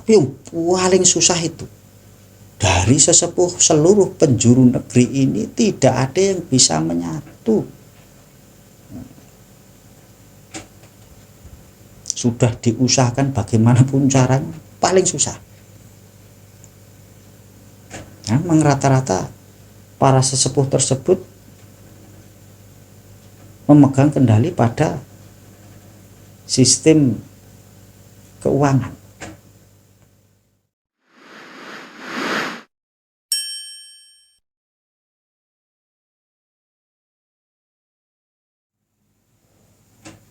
Tapi yang paling susah itu, dari sesepuh seluruh penjuru negeri ini tidak ada yang bisa menyatu. Sudah diusahakan bagaimanapun caranya, paling susah. Memang rata-rata para sesepuh tersebut memegang kendali pada sistem keuangan.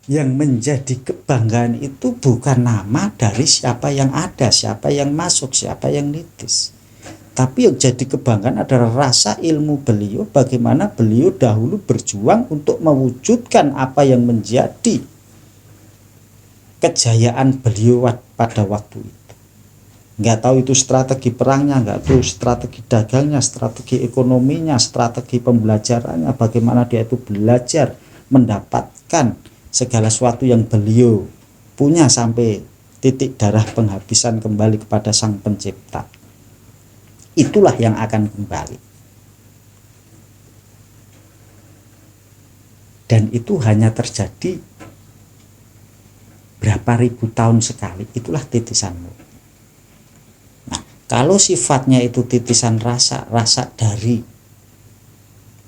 Yang menjadi kebanggaan itu bukan nama dari siapa yang ada, siapa yang masuk, siapa yang nitis. Tapi yang jadi kebanggaan adalah rasa ilmu beliau, bagaimana beliau dahulu berjuang untuk mewujudkan apa yang menjadi kejayaan beliau pada waktu itu. Nggak tahu itu strategi perangnya, nggak tahu strategi dagangnya, strategi ekonominya, strategi pembelajarannya, bagaimana dia itu belajar mendapatkan segala sesuatu yang beliau punya sampai titik darah penghabisan kembali kepada Sang Pencipta. Itulah yang akan kembali. Dan itu hanya terjadi berapa ribu tahun sekali. Itulah titisanmu. Nah, kalau sifatnya itu titisan rasa dari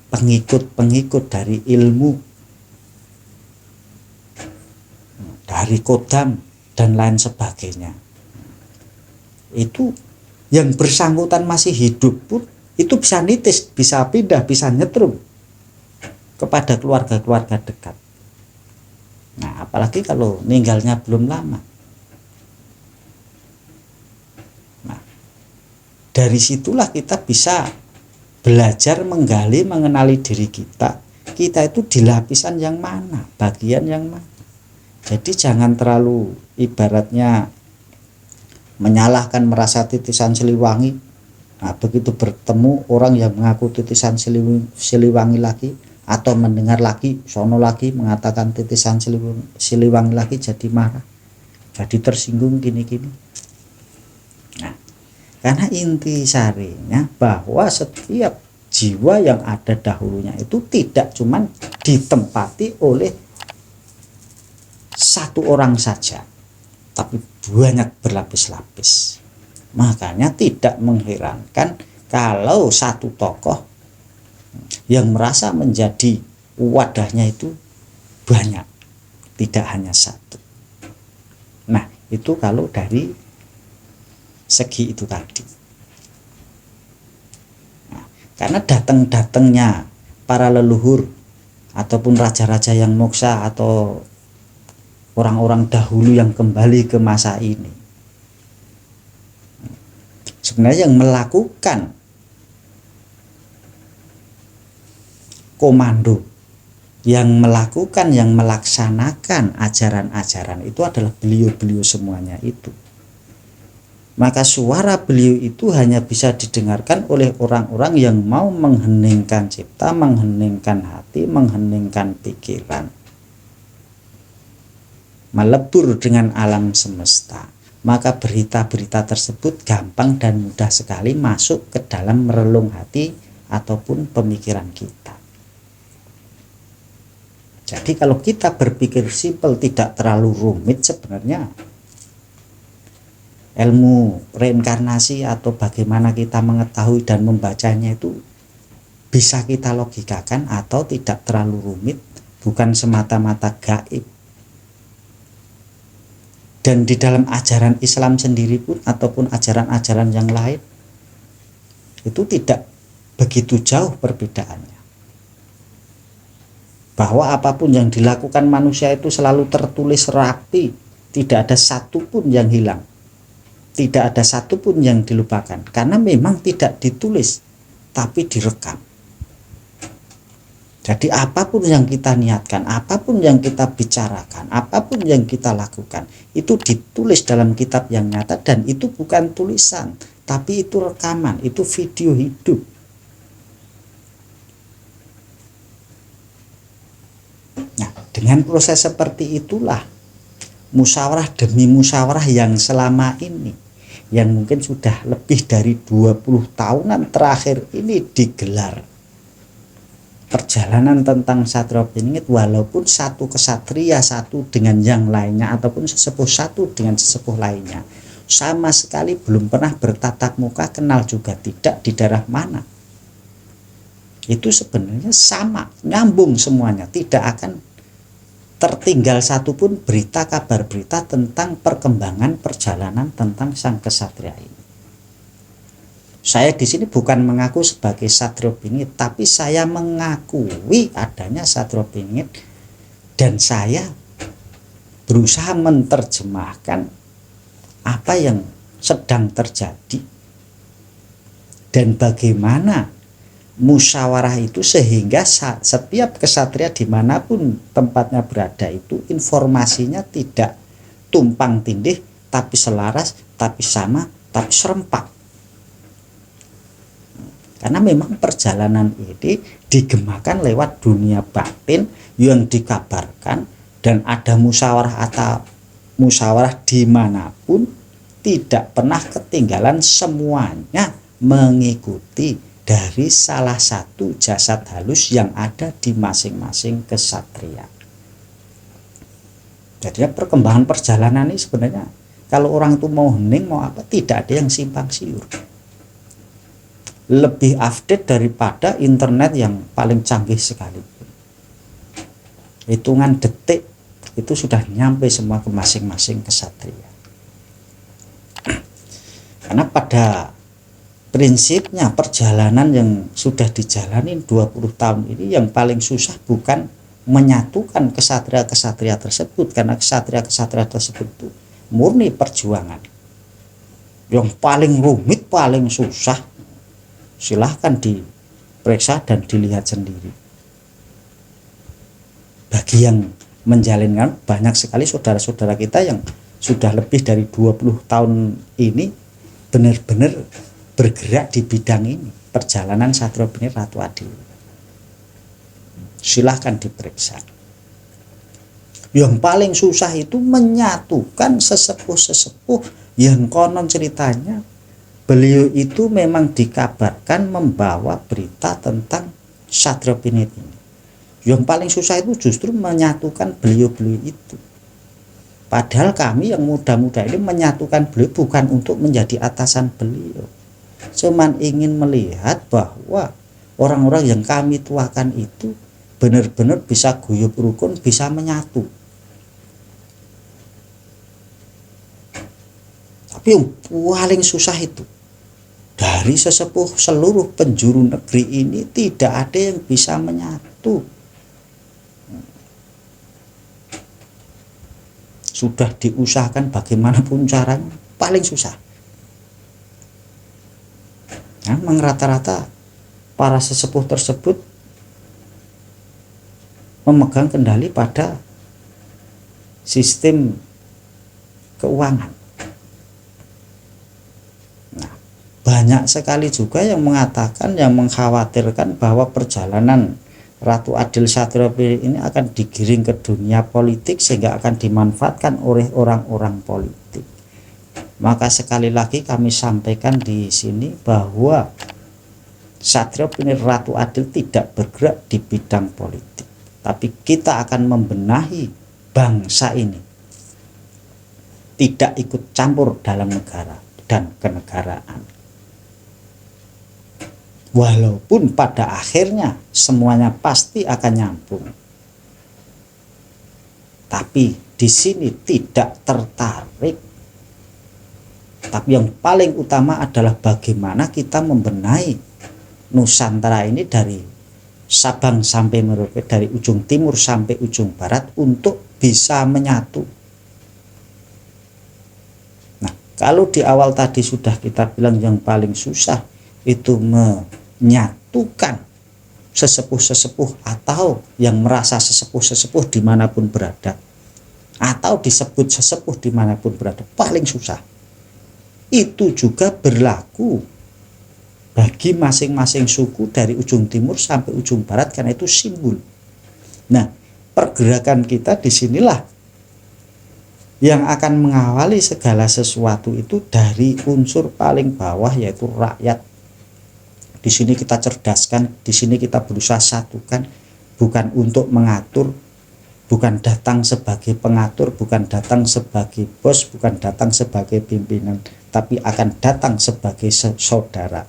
pengikut-pengikut dari ilmu, dari kodam dan lain sebagainya, itu yang bersangkutan masih hidup pun itu bisa nitis, bisa pindah, bisa nyetrum kepada keluarga-keluarga dekat. Nah, apalagi kalau meninggalnya belum lama. Nah, dari situlah kita bisa belajar menggali, mengenali diri kita. Kita itu di lapisan yang mana, bagian yang mana. Jadi jangan terlalu ibaratnya menyalahkan, merasa titisan Siliwangi. Nah, begitu bertemu orang yang mengaku titisan Siliwangi lagi, atau mendengar lagi sono lagi mengatakan titisan Siliwangi lagi, jadi marah, jadi tersinggung gini-gini. Nah, karena inti sarinya bahwa setiap jiwa yang ada dahulunya itu tidak cuma ditempati oleh satu orang saja, tapi banyak berlapis-lapis. Makanya tidak mengherankan kalau satu tokoh yang merasa menjadi wadahnya itu banyak, tidak hanya satu. Nah, itu kalau dari segi itu tadi. Nah, karena datang-datangnya para leluhur ataupun raja-raja yang moksa atau orang-orang dahulu yang kembali ke masa ini, sebenarnya yang melakukan komando, yang melakukan, yang melaksanakan ajaran-ajaran itu adalah beliau-beliau semuanya itu. Maka suara beliau itu hanya bisa didengarkan oleh orang-orang yang mau mengheningkan cipta, mengheningkan hati, mengheningkan pikiran, melebur dengan alam semesta. Maka berita-berita tersebut gampang dan mudah sekali masuk ke dalam relung hati ataupun pemikiran kita. Jadi kalau kita berpikir simpel, tidak terlalu rumit, sebenarnya ilmu reinkarnasi atau bagaimana kita mengetahui dan membacanya itu bisa kita logikakan atau tidak terlalu rumit, bukan semata-mata gaib. Dan di dalam ajaran Islam sendiri pun ataupun ajaran-ajaran yang lain itu tidak begitu jauh perbedaannya. Bahwa apapun yang dilakukan manusia itu selalu tertulis rapi, tidak ada satupun yang hilang, tidak ada satupun yang dilupakan, karena memang tidak ditulis tapi direkam. Jadi apapun yang kita niatkan, apapun yang kita bicarakan, apapun yang kita lakukan, itu ditulis dalam kitab yang nyata, dan itu bukan tulisan tapi itu rekaman, itu video hidup. Dengan proses seperti itulah musyawarah demi musyawarah yang selama ini yang mungkin sudah lebih dari 20 tahunan terakhir ini digelar perjalanan tentang Satrio Piningit, walaupun satu kesatria satu dengan yang lainnya ataupun sesepuh satu dengan sesepuh lainnya sama sekali belum pernah bertatap muka, kenal juga tidak di daerah mana, itu sebenarnya sama, nyambung semuanya, tidak akan tertinggal satupun berita, kabar berita tentang perkembangan perjalanan tentang sang kesatria ini. Saya di sini bukan mengaku sebagai Satrio Piningit, tapi saya mengakui adanya Satrio Piningit dan saya berusaha menerjemahkan apa yang sedang terjadi dan bagaimana musyawarah itu sehingga setiap kesatria dimanapun tempatnya berada itu informasinya tidak tumpang tindih, tapi selaras, tapi sama, tapi serempak. Karena memang perjalanan ini digemakan lewat dunia batin yang dikabarkan, dan ada musyawarah atau musyawarah dimanapun tidak pernah ketinggalan, semuanya mengikuti dari salah satu jasad halus yang ada di masing-masing kesatria. Jadi perkembangan perjalanan ini sebenarnya kalau orang itu mau hening mau apa, tidak ada yang simpang siur. Lebih update daripada internet yang paling canggih sekalipun. Hitungan detik itu sudah nyampe semua ke masing-masing kesatria. Karena pada prinsipnya perjalanan yang sudah dijalani 20 tahun ini yang paling susah bukan menyatukan kesatria-kesatria tersebut, karena kesatria-kesatria tersebut itu murni perjuangan. Yang paling rumit, paling susah, silahkan diperiksa dan dilihat sendiri. Bagi yang menjalinkan, banyak sekali saudara-saudara kita yang sudah lebih dari 20 tahun ini benar-benar bergerak di bidang ini, perjalanan Satrio Piningit Ratu Adil. Silahkan diperiksa. Yang paling susah itu menyatukan sesepuh-sesepuh yang konon ceritanya beliau itu memang dikabarkan membawa berita tentang Satrio Piningit ini. Yang paling susah itu justru menyatukan beliau-beliau itu. Padahal kami yang muda-muda ini menyatukan beliau bukan untuk menjadi atasan beliau, cuman ingin melihat bahwa orang-orang yang kami tuakan itu benar-benar bisa guyub rukun, bisa menyatu. Tapi yang paling susah itu dari sesepuh seluruh penjuru negeri ini tidak ada yang bisa menyatu. Sudah diusahakan bagaimanapun caranya, paling susah. Memang rata-rata para sesepuh tersebut memegang kendali pada sistem keuangan. Nah, banyak sekali juga yang mengatakan, yang mengkhawatirkan bahwa perjalanan Ratu Adil Satrio Piningit ini akan digiring ke dunia politik sehingga akan dimanfaatkan oleh orang-orang politik. Maka sekali lagi kami sampaikan di sini bahwa Satrio Piningit Ratu Adil tidak bergerak di bidang politik, tapi kita akan membenahi bangsa ini tidak ikut campur dalam negara dan kenegaraan. Walaupun pada akhirnya semuanya pasti akan nyambung, tapi di sini tidak tertarik. Tapi yang paling utama adalah bagaimana kita membenahi Nusantara ini dari Sabang sampai Merauke, dari ujung timur sampai ujung barat untuk bisa menyatu. Nah, kalau di awal tadi sudah kita bilang yang paling susah itu menyatukan sesepuh-sesepuh atau yang merasa sesepuh-sesepuh dimanapun berada, atau disebut sesepuh dimanapun berada, paling susah. Itu juga berlaku bagi masing-masing suku dari ujung timur sampai ujung barat, karena itu simbol. Nah, pergerakan kita disinilah yang akan mengawali segala sesuatu itu dari unsur paling bawah, yaitu rakyat. Di sini kita cerdaskan, di sini kita berusaha satukan, bukan untuk mengatur, bukan datang sebagai pengatur, bukan datang sebagai bos, bukan datang sebagai pimpinan, tapi akan datang sebagai saudara.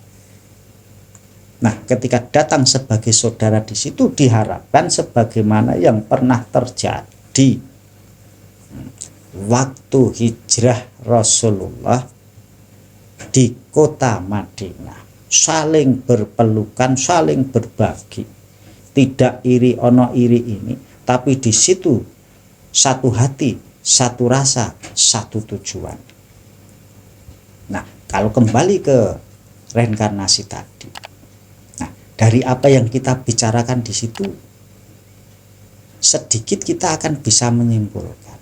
Nah, ketika datang sebagai saudara di situ diharapkan sebagaimana yang pernah terjadi waktu hijrah Rasulullah di kota Madinah, saling berpelukan, saling berbagi, tidak iri ono iri ini, tapi di situ satu hati, satu rasa, satu tujuan. Nah, kalau kembali ke reinkarnasi tadi, nah, dari apa yang kita bicarakan di situ, sedikit kita akan bisa menyimpulkan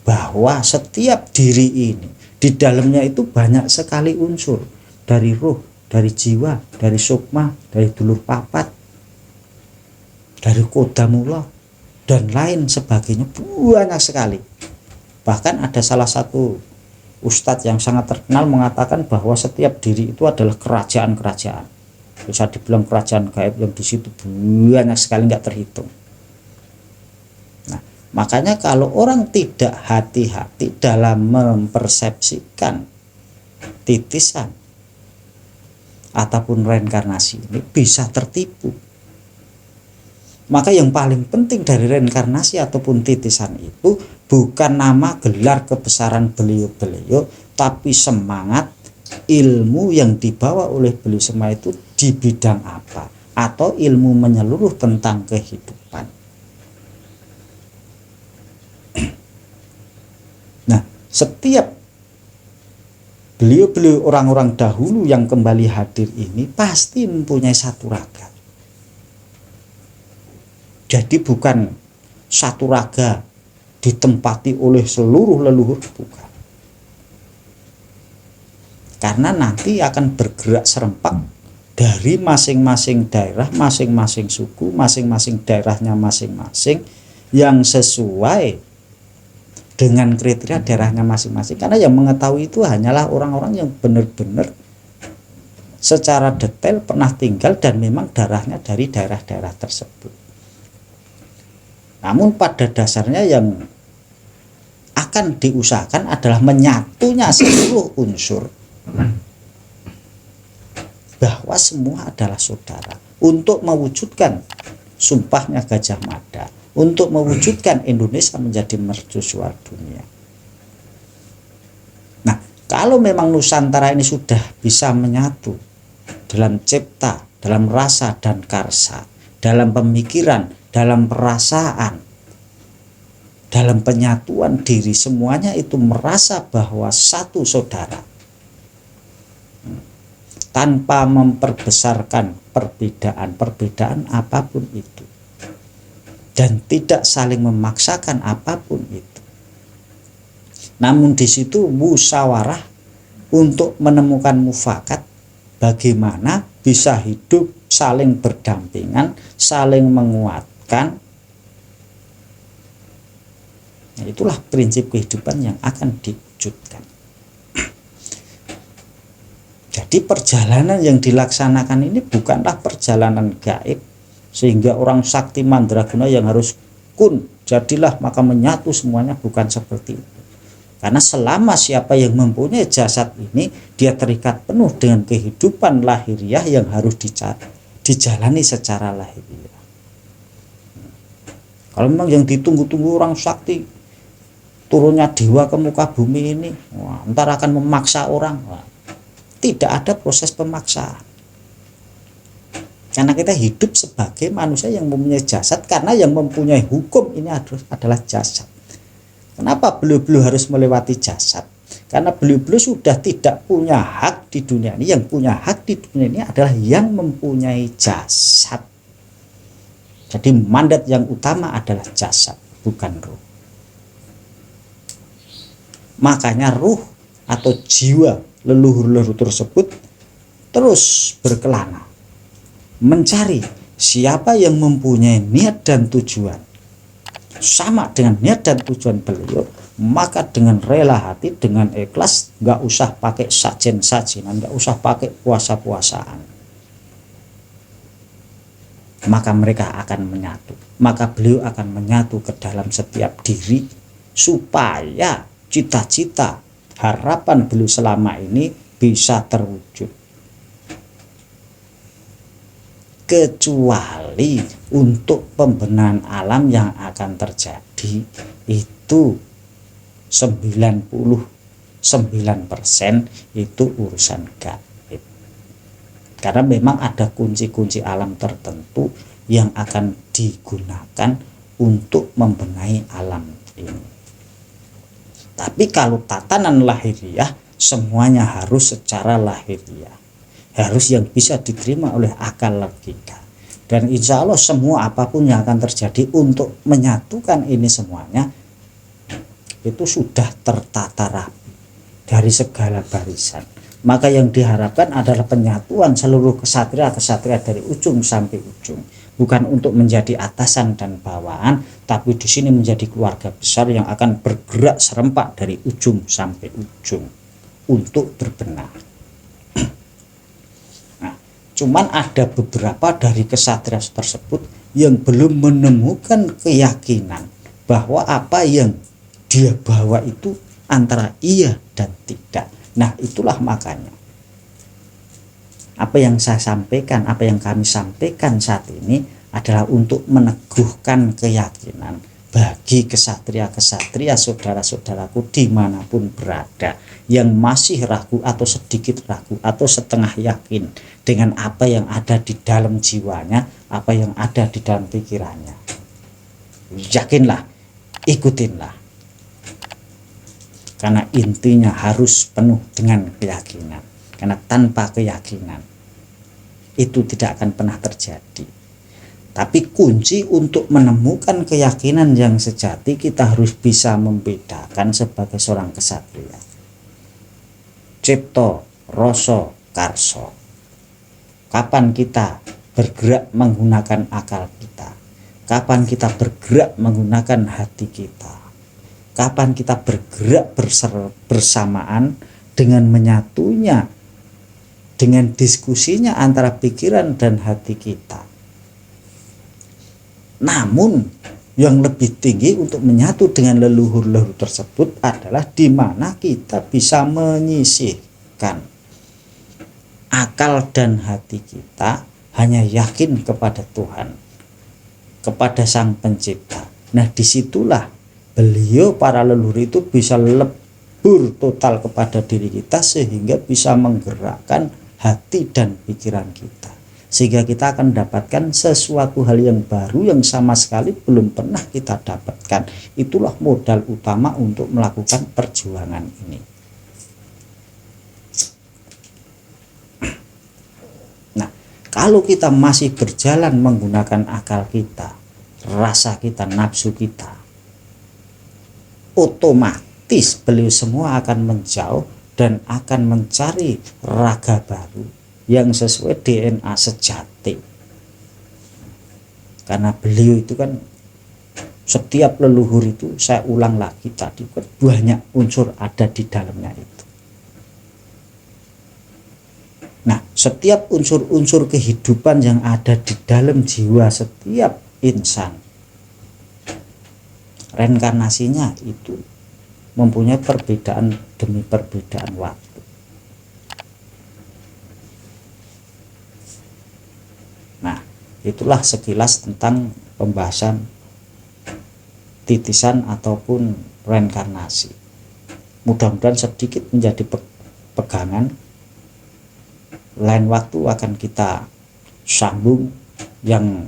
bahwa setiap diri ini di dalamnya itu banyak sekali unsur, dari ruh, dari jiwa, dari sukma, dari dulur papat, dari kodamula, dan lain sebagainya, banyak sekali. Bahkan ada salah satu ustadz yang sangat terkenal mengatakan bahwa setiap diri itu adalah kerajaan-kerajaan, bisa dibilang kerajaan gaib yang di situ banyak sekali, nggak terhitung. Makanya kalau orang tidak hati-hati dalam mempersepsikan titisan ataupun reinkarnasi ini, bisa tertipu. Maka yang paling penting dari reinkarnasi ataupun titisan itu bukan nama, gelar, kebesaran beliau-beliau, tapi semangat, ilmu yang dibawa oleh beliau semua itu di bidang apa, atau ilmu menyeluruh tentang kehidupan. Nah, setiap beliau-beliau orang-orang dahulu yang kembali hadir ini pasti mempunyai satu raga. Jadi bukan satu raga ditempati oleh seluruh leluhur, bukan. Karena nanti akan bergerak serempak dari masing-masing daerah, masing-masing suku, masing-masing daerahnya masing-masing, yang sesuai dengan kriteria daerahnya masing-masing. Karena yang mengetahui itu hanyalah orang-orang yang benar-benar secara detail pernah tinggal dan memang darahnya dari daerah-daerah tersebut. Namun pada dasarnya yang akan diusahakan adalah menyatunya seluruh unsur, bahwa semua adalah saudara, untuk mewujudkan sumpahnya Gajah Mada, untuk mewujudkan Indonesia menjadi mercusuar dunia. Nah, kalau memang Nusantara ini sudah bisa menyatu dalam cipta, dalam rasa dan karsa, dalam pemikiran, dalam perasaan, dalam penyatuan diri, semuanya itu merasa bahwa satu saudara, tanpa memperbesarkan perbedaan apapun itu, dan tidak saling memaksakan apapun itu. Namun di situ musyawarah untuk menemukan mufakat, bagaimana bisa hidup saling berdampingan, saling menguatkan. Nah, itulah prinsip kehidupan yang akan diwujudkan. Jadi perjalanan yang dilaksanakan ini bukanlah perjalanan gaib, sehingga orang sakti mandraguna yang harus kun jadilah maka menyatu semuanya, bukan seperti itu. Karena selama siapa yang mempunyai jasad ini, dia terikat penuh dengan kehidupan lahiriah yang harus dijalani secara lahiriah. Kalau memang yang ditunggu-tunggu orang sakti, turunnya dewa ke muka bumi ini, wah, ntar akan memaksa orang. Wah, tidak ada proses pemaksaan. Karena kita hidup sebagai manusia yang mempunyai jasad, karena yang mempunyai hukum ini adalah jasad. Kenapa beliau-beliau harus melewati jasad? Karena beliau-beliau sudah tidak punya hak di dunia ini. Yang punya hak di dunia ini adalah yang mempunyai jasad. Jadi mandat yang utama adalah jasad, bukan ruh. Makanya ruh atau jiwa leluhur-leluhur tersebut terus berkelana mencari siapa yang mempunyai niat dan tujuan sama dengan niat dan tujuan beliau, maka dengan rela hati, dengan ikhlas, nggak usah pakai sajen-sajenan, nggak usah pakai puasa-puasaan, maka mereka akan menyatu. Maka beliau akan menyatu ke dalam setiap diri, supaya cita-cita harapan beliau selama ini bisa terwujud. Kecuali untuk pembenahan alam yang akan terjadi itu 99% itu urusan gaib. Karena memang ada kunci-kunci alam tertentu yang akan digunakan untuk membenahi alam ini. Tapi kalau tatanan lahiriah, semuanya harus secara lahiriah, harus yang bisa diterima oleh akal logika. Dan insya Allah semua apapun yang akan terjadi untuk menyatukan ini semuanya itu sudah tertata rapi dari segala barisan. Maka yang diharapkan adalah penyatuan seluruh kesatria-kesatria dari ujung sampai ujung, bukan untuk menjadi atasan dan bawahan, tapi di sini menjadi keluarga besar yang akan bergerak serempak dari ujung sampai ujung untuk berbenah. Cuman ada beberapa dari kesatria tersebut yang belum menemukan keyakinan bahwa apa yang dia bawa itu antara iya dan tidak. Nah, itulah makanya apa yang saya sampaikan, apa yang kami sampaikan saat ini adalah untuk meneguhkan keyakinan bagi kesatria-kesatria saudara-saudaraku dimanapun berada, yang masih ragu atau sedikit ragu atau setengah yakin dengan apa yang ada di dalam jiwanya, apa yang ada di dalam pikirannya. Yakinlah, ikutinlah, karena intinya harus penuh dengan keyakinan. Karena tanpa keyakinan itu tidak akan pernah terjadi. Tapi kunci untuk menemukan keyakinan yang sejati, kita harus bisa membedakan sebagai seorang kesatria. Cipto, Rasa, Karso. Kapan kita bergerak menggunakan akal kita? Kapan kita bergerak menggunakan hati kita? Kapan kita bergerak bersamaan dengan menyatunya, dengan diskusinya antara pikiran dan hati kita? Namun yang lebih tinggi untuk menyatu dengan leluhur-leluhur tersebut adalah di mana kita bisa menyisihkan akal dan hati kita hanya yakin kepada Tuhan, kepada Sang Pencipta. Nah, disitulah beliau, para leluhur itu bisa lebur total kepada diri kita sehingga bisa menggerakkan hati dan pikiran kita, sehingga kita akan mendapatkan sesuatu hal yang baru yang sama sekali belum pernah kita dapatkan. Itulah modal utama untuk melakukan perjuangan ini. Nah, kalau kita masih berjalan menggunakan akal kita, rasa kita, nafsu kita, otomatis beliau semua akan menjauh dan akan mencari raga baru yang sesuai DNA sejati. Karena beliau itu kan, setiap leluhur itu, saya ulang lagi tadi, banyak unsur ada di dalamnya itu. Nah, setiap unsur-unsur kehidupan yang ada di dalam jiwa setiap insan, reinkarnasinya itu mempunyai perbedaan demi perbedaan waktu. Itulah sekilas tentang pembahasan titisan ataupun reinkarnasi. Mudah-mudahan sedikit menjadi pegangan. Lain waktu akan kita sambung yang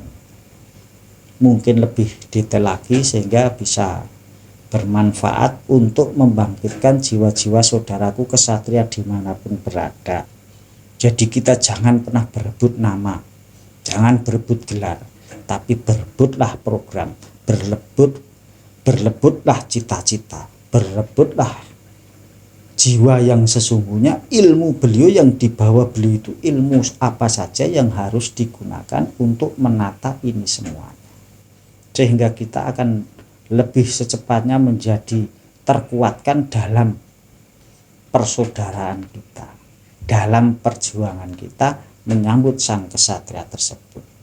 mungkin lebih detail lagi, sehingga bisa bermanfaat untuk membangkitkan jiwa-jiwa saudaraku kesatria dimanapun berada. Jadi kita jangan pernah berebut nama, jangan berebut gelar, tapi berebutlah program, berlebutlah cita-cita, berebutlah jiwa yang sesungguhnya. Ilmu beliau yang dibawa beliau itu ilmu apa saja yang harus digunakan untuk menata ini semuanya, sehingga kita akan lebih secepatnya menjadi terkuatkan dalam persaudaraan kita, dalam perjuangan kita menyambut sang kesatria tersebut.